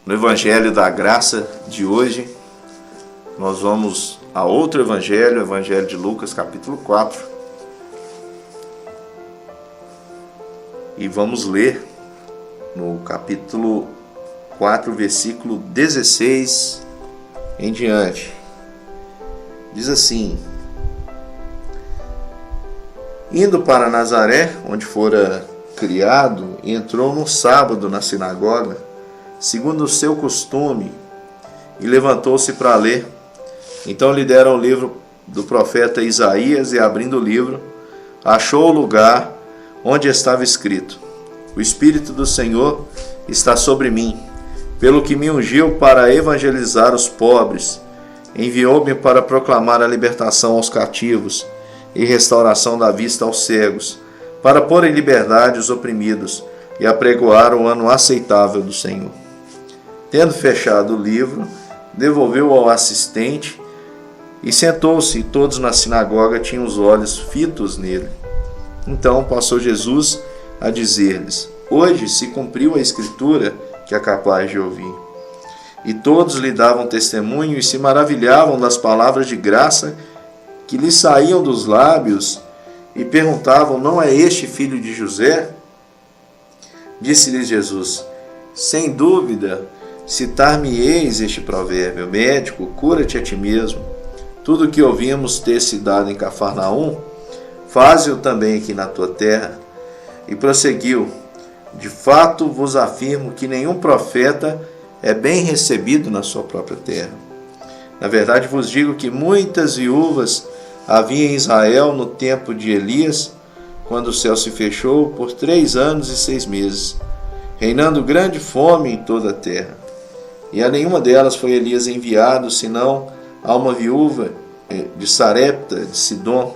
No Evangelho da Graça de hoje, nós vamos a outro Evangelho, o Evangelho de Lucas, capítulo 4. E vamos ler no capítulo 4, versículo 16 em diante. Diz assim: Indo para Nazaré, onde fora criado, entrou no sábado na sinagoga, segundo o seu costume, e levantou-se para ler. Então lhe deram o livro do profeta Isaías, e abrindo o livro, achou o lugar onde estava escrito: O Espírito do Senhor está sobre mim, pelo que me ungiu para evangelizar os pobres, enviou-me para proclamar a libertação aos cativos e restauração da vista aos cegos, para pôr em liberdade os oprimidos e apregoar o ano aceitável do Senhor. Tendo fechado o livro, devolveu ao assistente e sentou-se, e todos na sinagoga tinham os olhos fitos nele. Então passou Jesus a dizer-lhes: Hoje se cumpriu a escritura que é capaz de ouvir. E todos lhe davam testemunho e se maravilhavam das palavras de graça que lhe saíam dos lábios, e perguntavam: Não é este filho de José? Disse-lhes Jesus: Sem dúvida, citar-me-eis este provérbio: Médico, cura-te a ti mesmo. Tudo o que ouvimos ter se dado em Cafarnaum, faze-o também aqui na tua terra. E prosseguiu: De fato vos afirmo que nenhum profeta é bem recebido na sua própria terra. Na verdade vos digo que muitas viúvas havia em Israel no tempo de Elias, quando o céu se fechou por 3 anos e 6 meses, reinando grande fome em toda a terra. E a nenhuma delas foi Elias enviado, senão a uma viúva de Sarepta, de Sidom.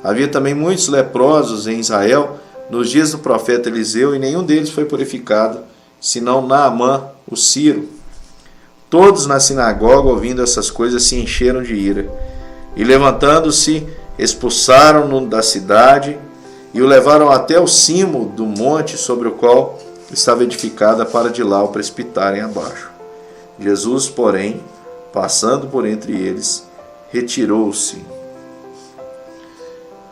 Havia também muitos leprosos em Israel nos dias do profeta Eliseu, e nenhum deles foi purificado, senão Naamã, o Sírio. Todos na sinagoga, ouvindo essas coisas, se encheram de ira, e levantando-se, expulsaram-no da cidade e o levaram até o cimo do monte sobre o qual estava edificada, para de lá o precipitarem abaixo. Jesus, porém, passando por entre eles, retirou-se.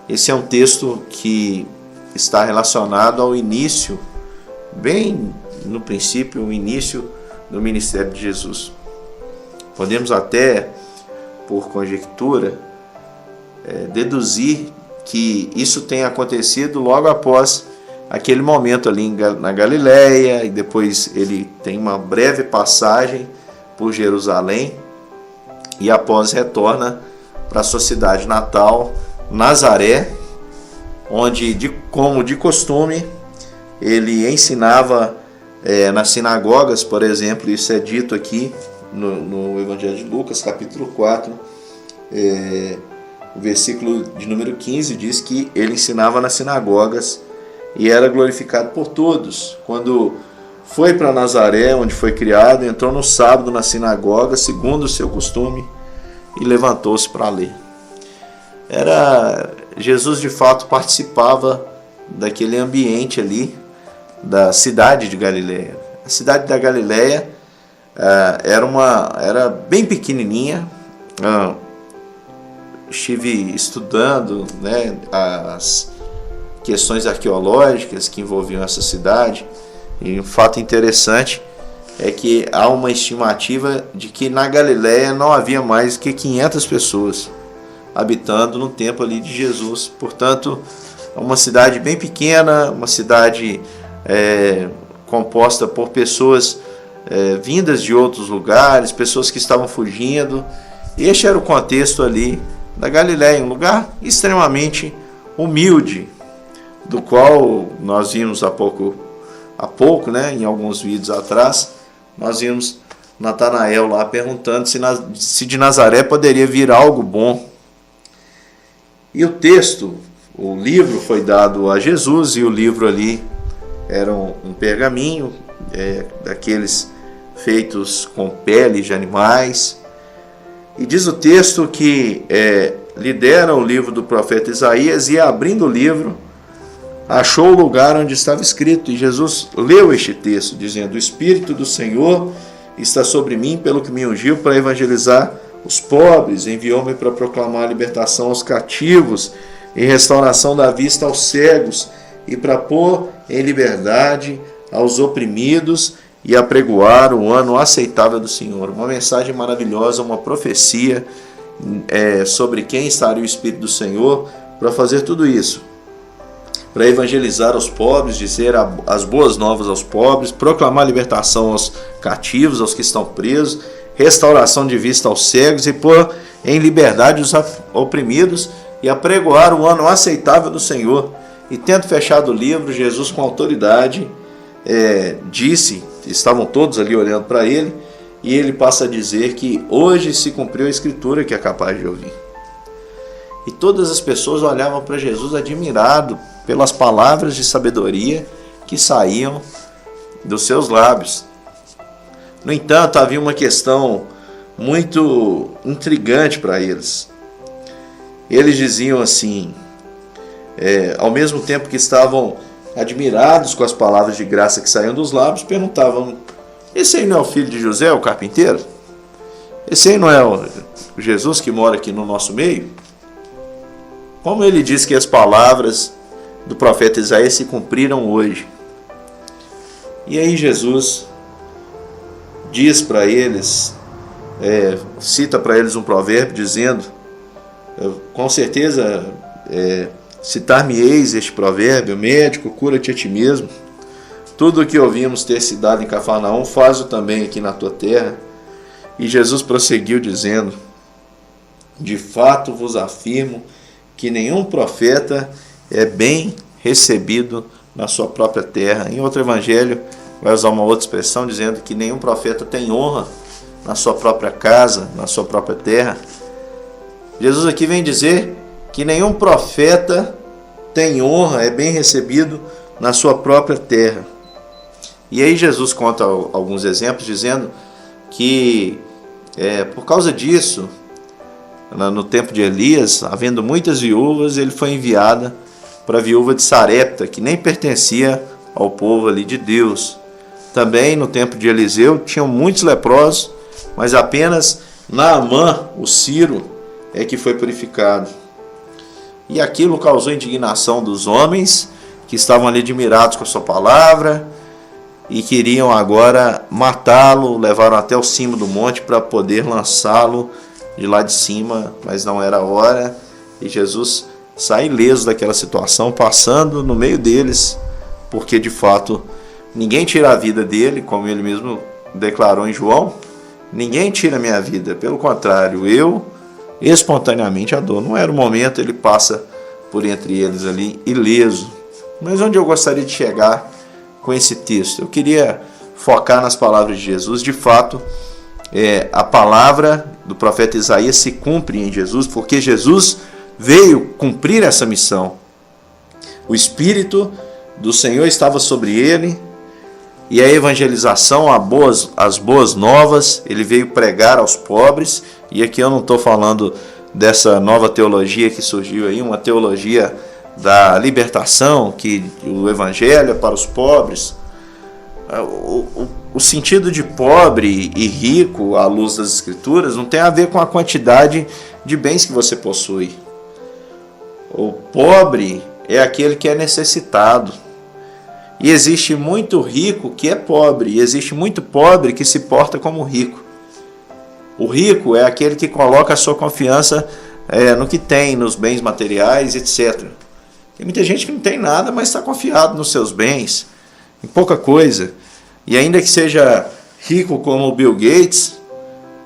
Esse é um texto que está relacionado ao início, bem no princípio, o início do ministério de Jesus. Podemos até, por conjectura, deduzir que isso tenha acontecido logo após aquele momento ali na Galileia, e depois ele tem uma breve passagem por Jerusalém, e após retorna para a sua cidade natal, Nazaré, onde, como de costume, ele ensinava nas sinagogas, por exemplo. Isso é dito aqui no Evangelho de Lucas, capítulo 4, o versículo de número 15 diz que ele ensinava nas sinagogas e era glorificado por todos. Quando foi para Nazaré, onde foi criado, entrou no sábado na sinagoga, segundo o seu costume, e levantou-se para ler. Jesus de fato participava daquele ambiente ali da cidade de Galileia. A cidade da Galileia era bem pequenininha. Estive estudando, as questões arqueológicas que envolviam essa cidade, e um fato interessante é que há uma estimativa de que na Galileia não havia mais que 500 pessoas habitando no tempo ali de Jesus. Portanto, uma cidade bem pequena, uma cidade composta por pessoas vindas de outros lugares, pessoas que estavam fugindo. Este era o contexto ali da Galileia, um lugar extremamente humilde, do qual nós vimos há pouco, em alguns vídeos atrás, nós vimos Natanael lá perguntando se de Nazaré poderia vir algo bom. E o texto, o livro foi dado a Jesus, e o livro ali era um pergaminho, daqueles feitos com peles de animais. E diz o texto que lhe deram o livro do profeta Isaías, e abrindo o livro, achou o lugar onde estava escrito. E Jesus leu este texto, dizendo: O Espírito do Senhor está sobre mim, pelo que me ungiu para evangelizar os pobres, enviou-me para proclamar a libertação aos cativos e restauração da vista aos cegos, e para pôr em liberdade aos oprimidos e apregoar o ano aceitável do Senhor. Uma mensagem maravilhosa, uma profecia sobre quem estaria o Espírito do Senhor para fazer tudo isso. Para evangelizar os pobres, dizer as boas novas aos pobres, proclamar libertação aos cativos, aos que estão presos, restauração de vista aos cegos e pôr em liberdade os oprimidos e apregoar o ano aceitável do Senhor. E tendo fechado o livro, Jesus com autoridade disse, estavam todos ali olhando para ele, e ele passa a dizer que hoje se cumpriu a Escritura que é capaz de ouvir. E todas as pessoas olhavam para Jesus admirado pelas palavras de sabedoria que saíam dos seus lábios. No entanto, havia uma questão muito intrigante para eles. Eles diziam assim, ao mesmo tempo que estavam admirados com as palavras de graça que saíam dos lábios, perguntavam: esse aí não é o filho de José, o carpinteiro? Esse aí não é o Jesus que mora aqui no nosso meio? Como ele diz que as palavras do profeta Isaías se cumpriram hoje. E aí Jesus diz para eles, cita para eles um provérbio dizendo, com certeza citar-me-eis este provérbio: médico, cura-te a ti mesmo. Tudo o que ouvimos ter se dado em Cafarnaum, faz-o também aqui na tua terra. E Jesus prosseguiu dizendo: de fato vos afirmo que nenhum profeta é bem recebido na sua própria terra. Em outro evangelho vai usar uma outra expressão dizendo que nenhum profeta tem honra na sua própria casa, na sua própria terra. Jesus aqui vem dizer que nenhum profeta tem honra, é bem recebido na sua própria terra. E aí Jesus conta alguns exemplos dizendo que por causa disso, no tempo de Elias, havendo muitas viúvas, ele foi enviada para a viúva de Sarepta, que nem pertencia ao povo ali de Deus. Também no tempo de Eliseu tinham muitos leprosos, mas apenas Naamã, o Ciro, é que foi purificado. E aquilo causou indignação dos homens que estavam ali admirados com a sua palavra e queriam agora matá-lo. Levaram até o cimo do monte para poder lançá-lo de lá de cima, mas não era a hora. E Jesus sai ileso daquela situação, passando no meio deles, porque de fato ninguém tira a vida dele, como ele mesmo declarou em João: ninguém tira a minha vida, pelo contrário, eu espontaneamente a dou. Não era o momento, ele passa por entre eles ali ileso. Mas onde eu gostaria de chegar com esse texto? Eu queria focar nas palavras de Jesus. De fato, a palavra do profeta Isaías se cumpre em Jesus, porque Jesus veio cumprir essa missão. O Espírito do Senhor estava sobre ele, e a evangelização, as boas novas, ele veio pregar aos pobres. E aqui eu não estou falando dessa nova teologia que surgiu aí, uma teologia da libertação, que o evangelho é para os pobres. O sentido de pobre e rico, à luz das Escrituras, não tem a ver com a quantidade de bens que você possui. O pobre é aquele que é necessitado. E existe muito rico que é pobre, e existe muito pobre que se porta como rico. O rico é aquele que coloca a sua confiança no que tem, nos bens materiais, etc. Tem muita gente que não tem nada, mas está confiado nos seus bens, em pouca coisa. E ainda que seja rico como o Bill Gates,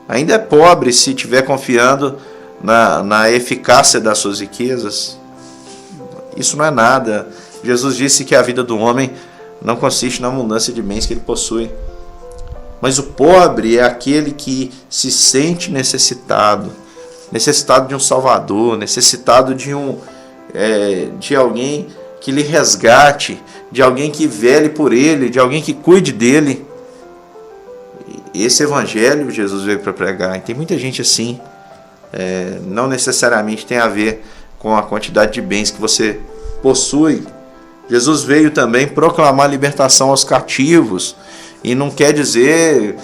ainda é pobre se estiver confiando na eficácia das suas riquezas. Isso não é nada. Jesus disse que a vida do homem não consiste na abundância de bens que ele possui. Mas o pobre é aquele que se sente necessitado de um Salvador, necessitado de alguém que lhe resgate, de alguém que vele por ele, de alguém que cuide dele. Esse evangelho Jesus veio para pregar. E tem muita gente assim. Não necessariamente tem a ver com a quantidade de bens que você possui. Jesus veio também proclamar libertação aos cativos. E não quer dizer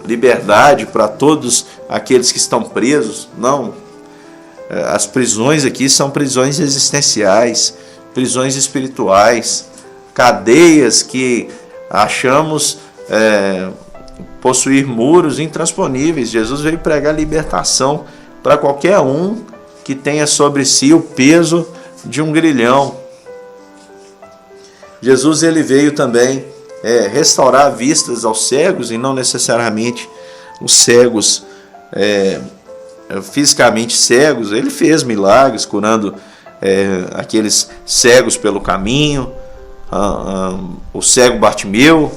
liberdade para todos aqueles que estão presos. Não. As prisões aqui são prisões existenciais, prisões espirituais, cadeias que achamos possuir muros intransponíveis. Jesus veio pregar libertação para qualquer um que tenha sobre si o peso de um grilhão. Jesus ele veio também restaurar vistas aos cegos, e não necessariamente os cegos fisicamente cegos. Ele fez milagres curando aqueles cegos pelo caminho, o cego Bartimeu.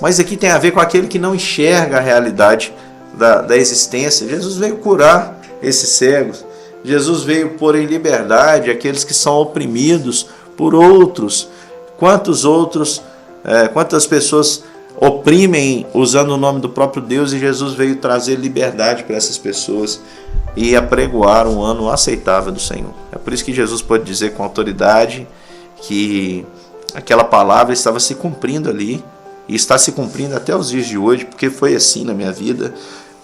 Mas aqui tem a ver com aquele que não enxerga a realidade da existência. Jesus veio curar esses cegos. Jesus veio pôr em liberdade aqueles que são oprimidos por outros. Quantas pessoas oprimem usando o nome do próprio Deus, e Jesus veio trazer liberdade para essas pessoas e apregoar um ano aceitável do Senhor. É por isso que Jesus pode dizer com autoridade que aquela palavra estava se cumprindo ali, e está se cumprindo até os dias de hoje, porque foi assim na minha vida.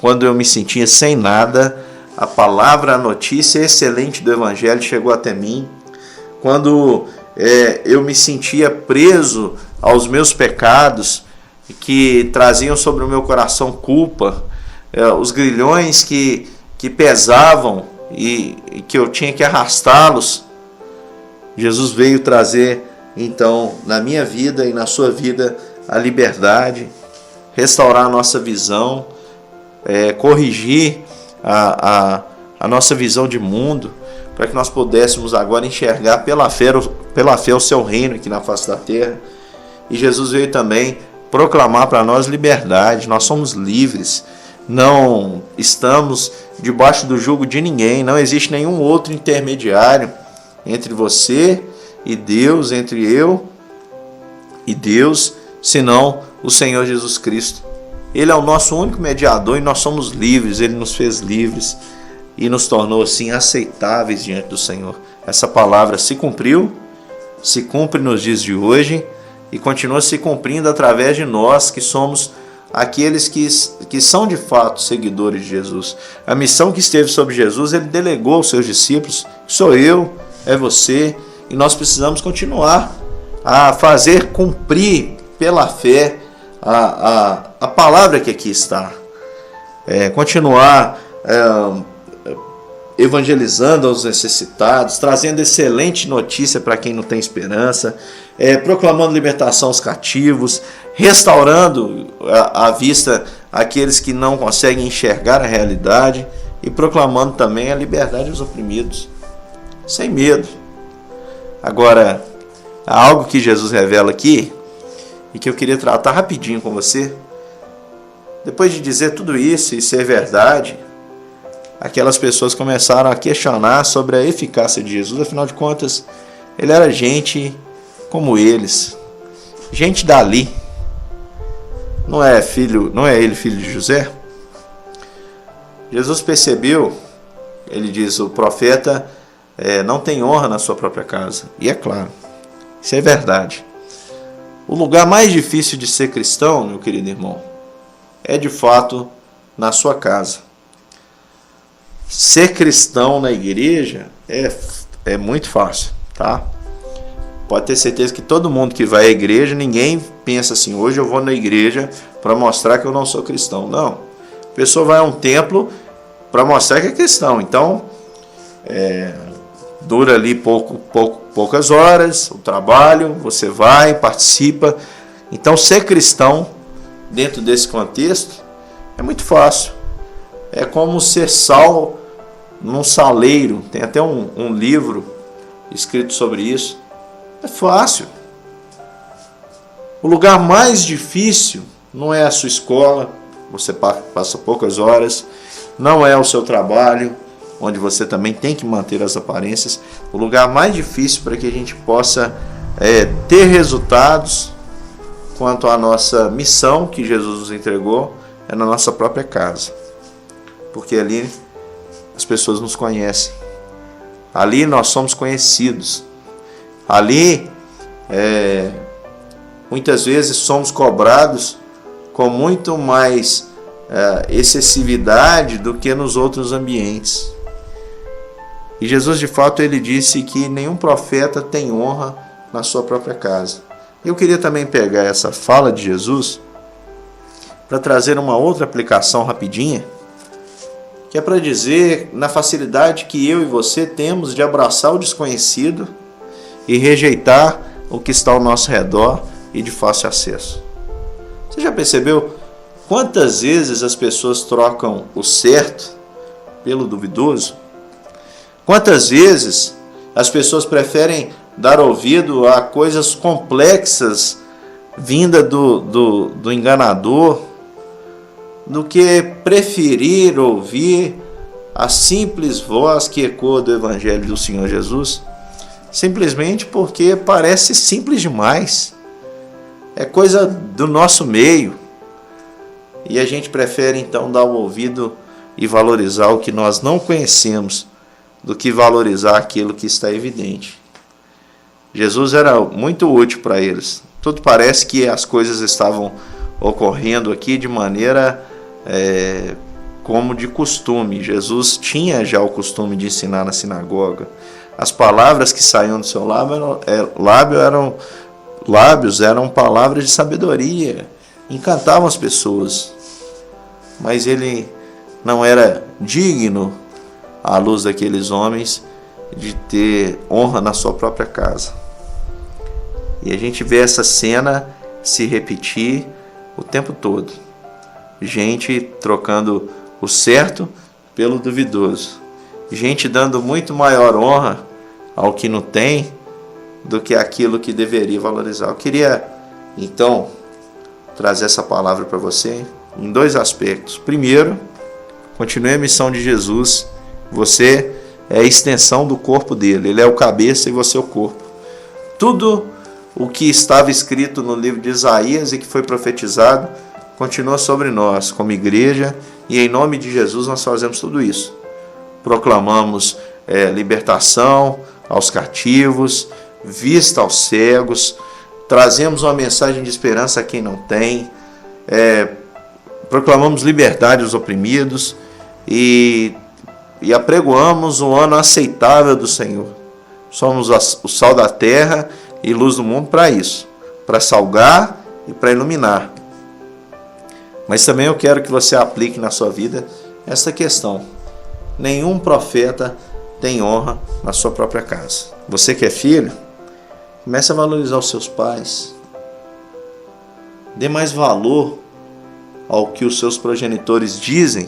Quando eu me sentia sem nada, a palavra, a notícia excelente do Evangelho chegou até mim. Quando eu me sentia preso aos meus pecados, que traziam sobre o meu coração culpa, os grilhões que pesavam e que eu tinha que arrastá-los, Jesus veio trazer então na minha vida e na sua vida a liberdade, restaurar a nossa visão, corrigir a nossa visão de mundo, para que nós pudéssemos agora enxergar pela fé o seu reino aqui na face da terra. E Jesus veio também proclamar para nós liberdade. Nós somos livres, não estamos debaixo do jugo de ninguém, não existe nenhum outro intermediário entre você e Deus, entre eu e Deus, senão o Senhor Jesus Cristo. Ele é o nosso único mediador e nós somos livres. Ele nos fez livres e nos tornou assim aceitáveis diante do Senhor. Essa palavra se cumpriu, se cumpre nos dias de hoje e continua se cumprindo através de nós, que somos aqueles que são de fato seguidores de Jesus. A missão que esteve sobre Jesus, ele delegou aos seus discípulos. Sou eu, é você, e nós precisamos continuar a fazer cumprir pela fé a palavra que aqui está. Continuar evangelizando aos necessitados, trazendo excelente notícia para quem não tem esperança, proclamando libertação aos cativos, restaurando a vista aqueles que não conseguem enxergar a realidade, e proclamando também a liberdade aos oprimidos, sem medo. Agora, há algo que Jesus revela aqui e que eu queria tratar rapidinho com você. Depois de dizer tudo isso e ser verdade, aquelas pessoas começaram a questionar sobre a eficácia de Jesus. Afinal de contas, ele era gente como eles, gente dali. Não é ele filho de José? Jesus percebeu, ele diz, o profeta não tem honra na sua própria casa. E é claro, isso é verdade. O lugar mais difícil de ser cristão, meu querido irmão, é de fato na sua casa. Ser cristão na igreja é muito fácil, tá? Pode ter certeza que todo mundo que vai à igreja, ninguém pensa assim, hoje eu vou na igreja para mostrar que eu não sou cristão. Não. A pessoa vai a um templo para mostrar que é cristão. Então, dura ali poucas horas o trabalho, você vai, participa. Então, ser cristão dentro desse contexto é muito fácil. É como ser sal num saleiro. Tem até um livro escrito sobre isso. É fácil. O lugar mais difícil não é a sua escola, você passa poucas horas, não é o seu trabalho, onde você também tem que manter as aparências. O lugar mais difícil para que a gente possa ter resultados quanto à nossa missão que Jesus nos entregou é na nossa própria casa. Porque ali as pessoas nos conhecem. Ali nós somos conhecidos. Ali, muitas vezes somos cobrados com muito mais excessividade do que nos outros ambientes. E Jesus, de fato, ele disse que nenhum profeta tem honra na sua própria casa. Eu queria também pegar essa fala de Jesus para trazer uma outra aplicação rapidinha, que é para dizer na facilidade que eu e você temos de abraçar o desconhecido e rejeitar o que está ao nosso redor e de fácil acesso. Você já percebeu quantas vezes as pessoas trocam o certo pelo duvidoso? Quantas vezes as pessoas preferem dar ouvido a coisas complexas vinda do enganador do que preferir ouvir a simples voz que ecoa do Evangelho do Senhor Jesus? Simplesmente porque parece simples demais. É coisa do nosso meio. E a gente prefere então dar o ouvido e valorizar o que nós não conhecemos do que valorizar aquilo que está evidente. Jesus era muito útil para eles. Tudo parece que as coisas estavam ocorrendo aqui de maneira como de costume. Jesus tinha já o costume de ensinar na sinagoga. As palavras que saíam do seu lábios eram palavras de sabedoria, encantavam as pessoas. Mas ele não era digno, à luz daqueles homens, de ter honra na sua própria casa. E a gente vê essa cena se repetir o tempo todo. Gente trocando o certo pelo duvidoso. Gente dando muito maior honra ao que não tem do que aquilo que deveria valorizar. Eu queria, então, trazer essa palavra para você em dois aspectos. Primeiro, continue a missão de Jesus. Você é a extensão do corpo dele. Ele é o cabeça e você é o corpo. Tudo o que estava escrito no livro de Isaías e que foi profetizado continua sobre nós, como igreja, e em nome de Jesus nós fazemos tudo isso. Proclamamos libertação aos cativos, vista aos cegos, trazemos uma mensagem de esperança a quem não tem, proclamamos liberdade aos oprimidos e apregoamos um ano aceitável do Senhor. Somos o sal da terra e luz do mundo para isso, para salgar e para iluminar. Mas também eu quero que você aplique na sua vida essa questão. Nenhum profeta tem honra na sua própria casa. Você que é filho, comece a valorizar os seus pais. Dê mais valor ao que os seus progenitores dizem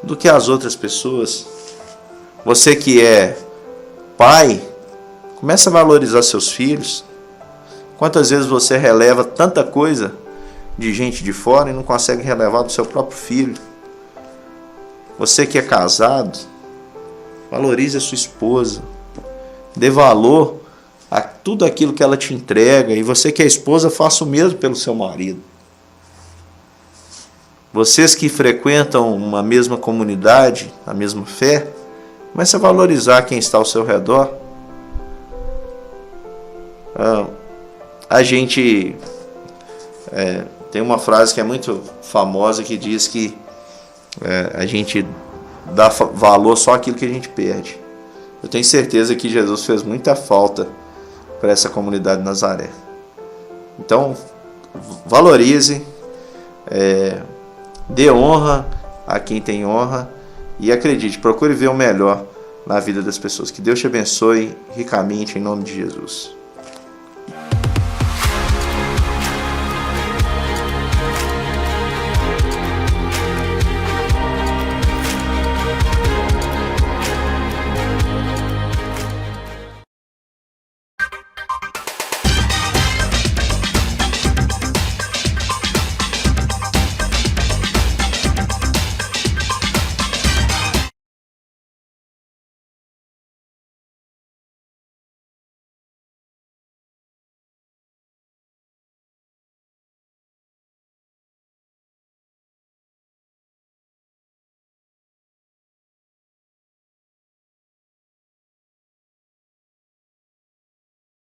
do que as outras pessoas. Você que é pai, comece a valorizar seus filhos. Quantas vezes você releva tanta coisa de gente de fora e não consegue relevar do seu próprio filho? Você que é casado, valorize a sua esposa. Dê valor a tudo aquilo que ela te entrega. E você que é esposa, faça o mesmo pelo seu marido. Vocês que frequentam uma mesma comunidade, a mesma fé, comece a valorizar quem está ao seu redor. A gente tem uma frase que é muito famosa que diz que a gente dá valor só àquilo que a gente perde. Eu tenho certeza que Jesus fez muita falta para essa comunidade de Nazaré. Então, valorize, dê honra a quem tem honra e acredite, procure ver o melhor na vida das pessoas. Que Deus te abençoe ricamente em nome de Jesus.